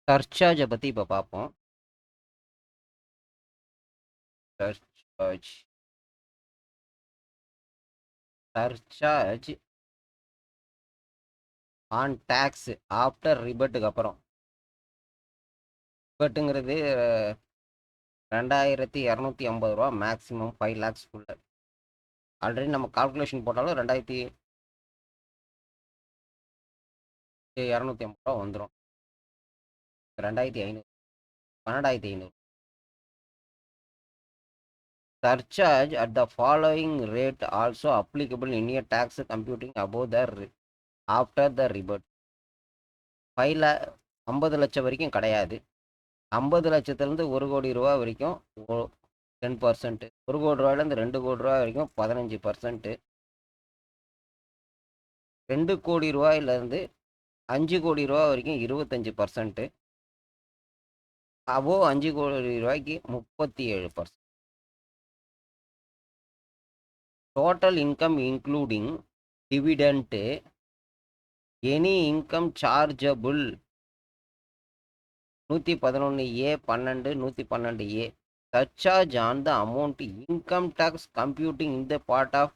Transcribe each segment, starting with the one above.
சர்சார்ஜை பற்றி இப்போ பார்ப்போம். Surcharge surcharge on tax after ரிபட்டுக்கு அப்புறம். ரிபட்டுங்கிறது 2250 ரூபா மேக்ஸிமம் 5 lakhsக்குள்ள. ஆல்ரெடி நம்ம கால்குலேஷன் போட்டாலும் 2250 ரூபா வந்துடும். 2500 12500. Surcharge at the following rate also applicable in a tax computing above the after the rebate. 50 லட்சம் வரைக்கும் கிடையாது. 50 லட்சத்துலேருந்து 1 கோடி ரூபா வரைக்கும் 10%, 1 கோடி ரூபாயிலேருந்து 2 கோடி ரூபா வரைக்கும் 15%, 2 கோடி ரூபாயிலேருந்து 5 கோடி ரூபா வரைக்கும் 25%, அபோவ் 5 கோடி ரூபாய்க்கு 37%. Total income including dividend, any income chargeable 111A 12 112A. Surcharge on the amount income tax computing in the part of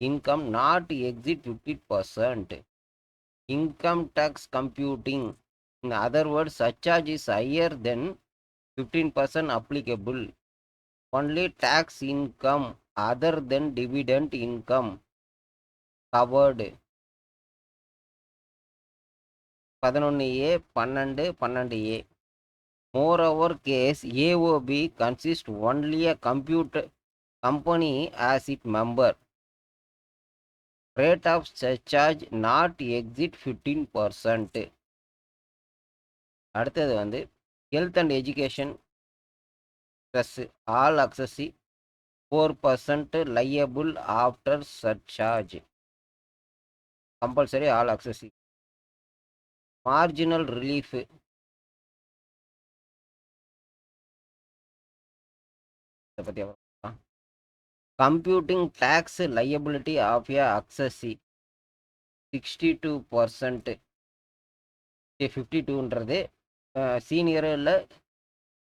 income not exceed 50%. Income tax computing, in other words, surcharge is higher than 15% applicable. Only tax income other than dividend income covered. 11A 12 12A. Moreover, case AOB consists only a company as its member. Rate of surcharge not exceed 15%. அடுத்தது வந்து health and education plus all assessee 4% liable after surcharge. Compulsory all assessee. Marginal relief இதை பற்றி computing tax liability of a assessee 62%. 52ன்றது சீனியரும் இல்லை,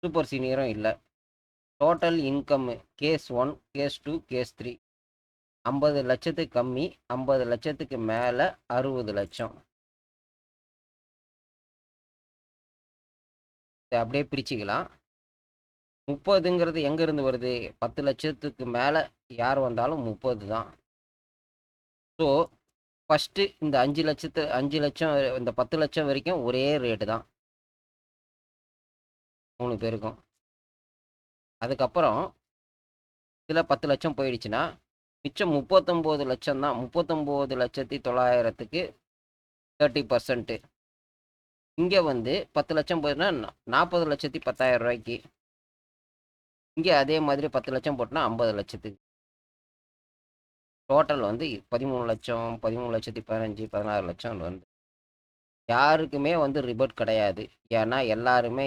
super சீனியரும் இல்லை. Total income case 1, case 2, case 3. 50 லட்சத்துக்கு கம்மி, 50 லட்சத்துக்கு மேலே 60 லட்சம். இதை அப்படியே பிரிச்சுக்கலாம். 30ங்கிறது எங்கேருந்து வருது? 10 லட்சத்துக்கு மேலே யார் வந்தாலும் 30 தான். ஸோ ஃபஸ்ட்டு இந்த 5 லட்சம் இந்த 10 லட்சம் வரைக்கும் ஒரே ரேட்டு தான் 3 பேருக்கும். அதுக்கப்புறம் இதில் 10 லட்சம் போயிடுச்சுன்னா மிச்சம் 39 லட்சம் தான். 39,900,000க்கு 30%. இங்கே வந்து 10 லட்சம் போயிடுனா 40,10,000 ரூபாய்க்கு. இங்கே அதே மாதிரி 10 லட்சம் போட்டுனா 50 லட்சத்துக்கு. டோட்டல் வந்து 13 லட்சம், 13,15,000, 16 லட்சம் வந்து யாருக்குமே வந்து ரிபட் கிடையாது. ஏன்னா எல்லாருமே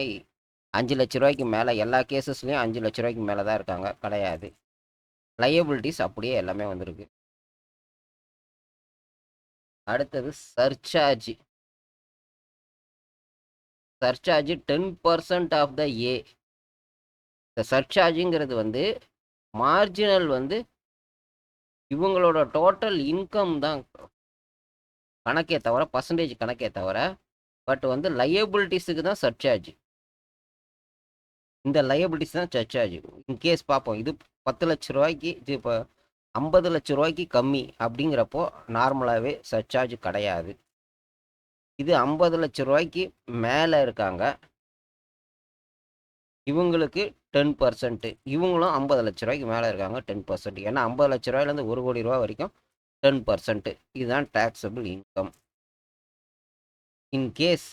5 லட்ச ரூபாய்க்கு மேலே, எல்லா கேசஸ்லையும் 5 லட்ச ரூபாய்க்கு மேலே தான் இருக்காங்க. கிடையாது. லயபிலிட்டிஸ் அப்படியே எல்லாமே வந்திருக்கு. அடுத்தது சர்சார்ஜ். சர்சார்ஜ் 10% ஆஃப் த ஏ. இந்த சர்சார்ஜுங்கிறது வந்து மார்ஜினல் வந்து இவங்களோட டோட்டல் இன்கம் தான் கணக்கே தவிர, பர்சன்டேஜ் கணக்கே தவிர. பட் வந்து லயபிலிட்டிஸுக்கு தான் சர்சார்ஜ். இந்த லயபிலிட்டிஸ் தான் சர்சார்ஜ். இன்கேஸ் பார்ப்போம், இது 10 லட்ச ரூபாய்க்கு, இது இப்போ 50 லட்ச ரூபாய்க்கு கம்மி அப்படிங்கிறப்போ நார்மலாகவே சர்சார்ஜ் கிடையாது. இது 50 லட்ச ரூபாய்க்கு மேலே இருக்காங்க, இவங்களுக்கு 10%. இவங்களும் 50 லட்ச ரூபாய்க்கு மேலே இருக்காங்க, 10%. ஏன்னா 50 லட்ச ரூபாயிலேருந்து 1 கோடி ரூபா வரைக்கும் 10%. இதுதான் taxable income. In case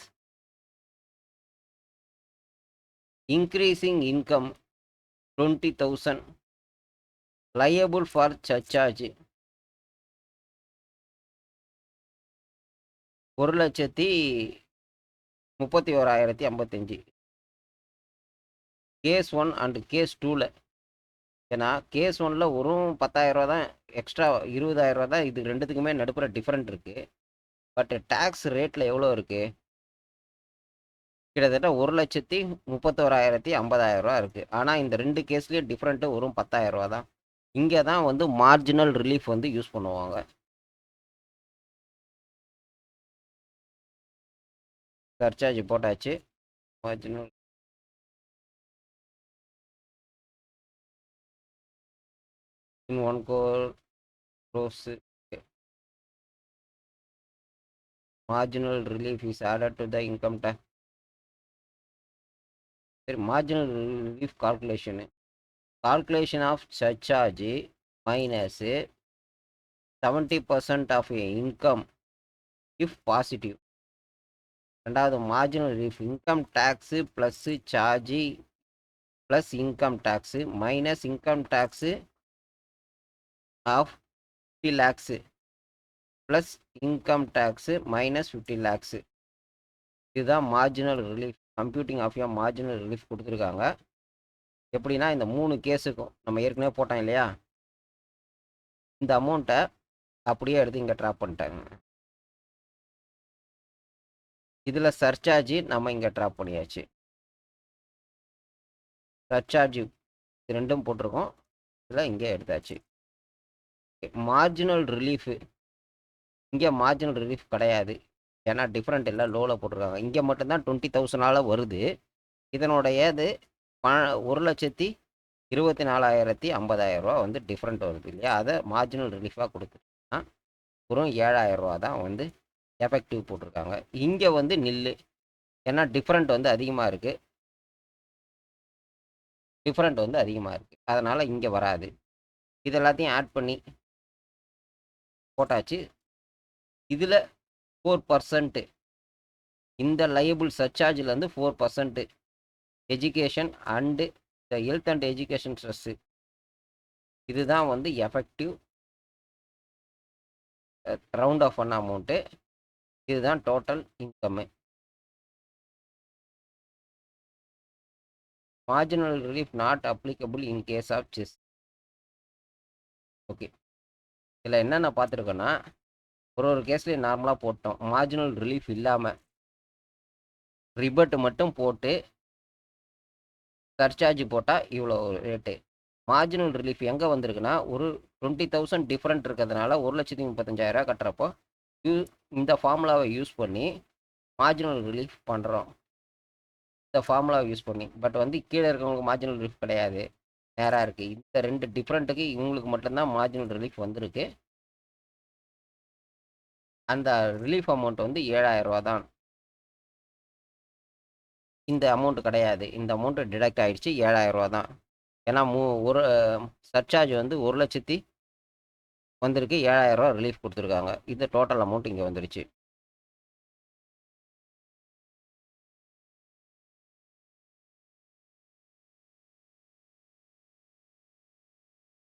increasing income 20,000 liable for surcharge. 1,31,055. Case 1 and case 2ல். ஏன்னா கேஸ் 1ல் ஒரு 10,000 ரூபா தான் எக்ஸ்ட்ரா, 20,000 ரூபா தான் இது ரெண்டுத்துக்குமே நடுப்புற டிஃப்ரெண்ட் இருக்குது. பட் டேக்ஸ் ரேட்டில் எவ்வளோ இருக்குது? கிட்டத்தட்ட 1,31,50,000 இருக்குது. ஆனால் இந்த 2 கேஸ்லேயும் டிஃப்ரெண்ட்டு வெறும் 10,000 தான். இங்கே தான் வந்து மார்ஜினல் ரிலீஃப் வந்து யூஸ் பண்ணுவாங்க. சர்சார்ஜ் போட்டாச்சு. Marginal in 1 crores. Marginal relief is added to the income tax. Marginal relief calculation of surcharge minus 70% of income if positive. ரெண்டாவது marginal relief income tax plus charge plus income tax minus income tax of 50 lakhs plus income tax minus 50 lakhs. இதுதான் marginal relief. Computing of marginal relief கொடுத்துருக்காங்க. எப்படின்னா இந்த 3 கேஸுக்கும் நம்ம ஏற்கனவே போட்டோம் இல்லையா, இந்த அமௌண்ட்டை அப்படியே எடுத்து இங்கே ட்ராப் பண்ணிட்டாங்க. இதில் சர்சார்ஜ் நம்ம இங்கே ட்ராப் பண்ணியாச்சு. சர்சார்ஜ் இது ரெண்டும் போட்டிருக்கோம், இதில் இங்கே எடுத்தாச்சு. மார்ஜினல் ரிலீஃபு இங்கே மார்ஜினல் ரிலீஃப் கிடையாது, ஏன்னா டிஃப்ரெண்ட் எல்லாம் லோவில் போட்டிருக்காங்க. இங்கே மட்டும்தான் 20,000 வருது. இதனுடைய இது 1,24,50,000 வந்து டிஃப்ரெண்ட் வருது இல்லையா, அதை மார்ஜினல் ரிலீஃபாக கொடுத்துருக்காங்க. வெறும் 7,000 தான் வந்து எஃபெக்டிவ் போட்டிருக்காங்க. இங்கே வந்து நில்லு, ஏன்னா டிஃப்ரெண்ட் வந்து அதிகமாக இருக்குது. அதனால் இங்கே வராது. இது எல்லாத்தையும் ஆட் பண்ணி போட்டாச்சு. இதில் 4% இந்த லையபிள் சர்சார்ஜிலேருந்து 4% education and the health and education stress, இதுதான் வந்து எஃபெக்டிவ் ரவுண்ட் ஆஃப் பண்ண அமௌண்ட்டு. இதுதான் total income. Marginal relief not applicable in case of cess. Okay, இதில் என்னென்ன பார்த்துருக்கோன்னா, ஒரு கேஸ்லேயும் நார்மலாக போட்டோம். மார்ஜினல் ரிலீஃப் இல்லாமல் ரிபட் மட்டும் போட்டு சர்சார்ஜ் போட்டால் இவ்வளோ ரேட்டு. மார்ஜினல் ரிலீஃப் எங்கே வந்திருக்குன்னா, ஒரு 20,000 டிஃப்ரெண்ட் இருக்கிறதுனால 1,35,000 கட்டுறப்போ இந்த ஃபார்முலாவை யூஸ் பண்ணி மார்ஜினல் ரிலீஃப் பண்ணுறோம். இந்த ஃபார்முலாவை யூஸ் பண்ணி. பட் வந்து கீழே இருக்கவங்களுக்கு மார்ஜினல் ரிலீஃப் கிடையாது, நேராக இருக்குது. இந்த 2 டிஃப்ரெண்ட்டுக்கு இவங்களுக்கு மட்டும்தான் மார்ஜினல் ரிலீஃப் வந்திருக்கு. அந்த ரிலீஃப் அமௌண்ட் வந்து 7,000 தான். இந்த அமௌண்ட் கிடையாது, இந்த அமௌண்ட்டு டிடக்ட் ஆகிடுச்சு. 7,000 தான். ஏன்னா ஒரு சர்சார்ஜ் வந்து 1,00,000 வந்திருக்கு, 7,000 ரிலீஃப் கொடுத்துருக்காங்க. இது டோட்டல் அமௌண்ட் இங்கே வந்துருச்சு.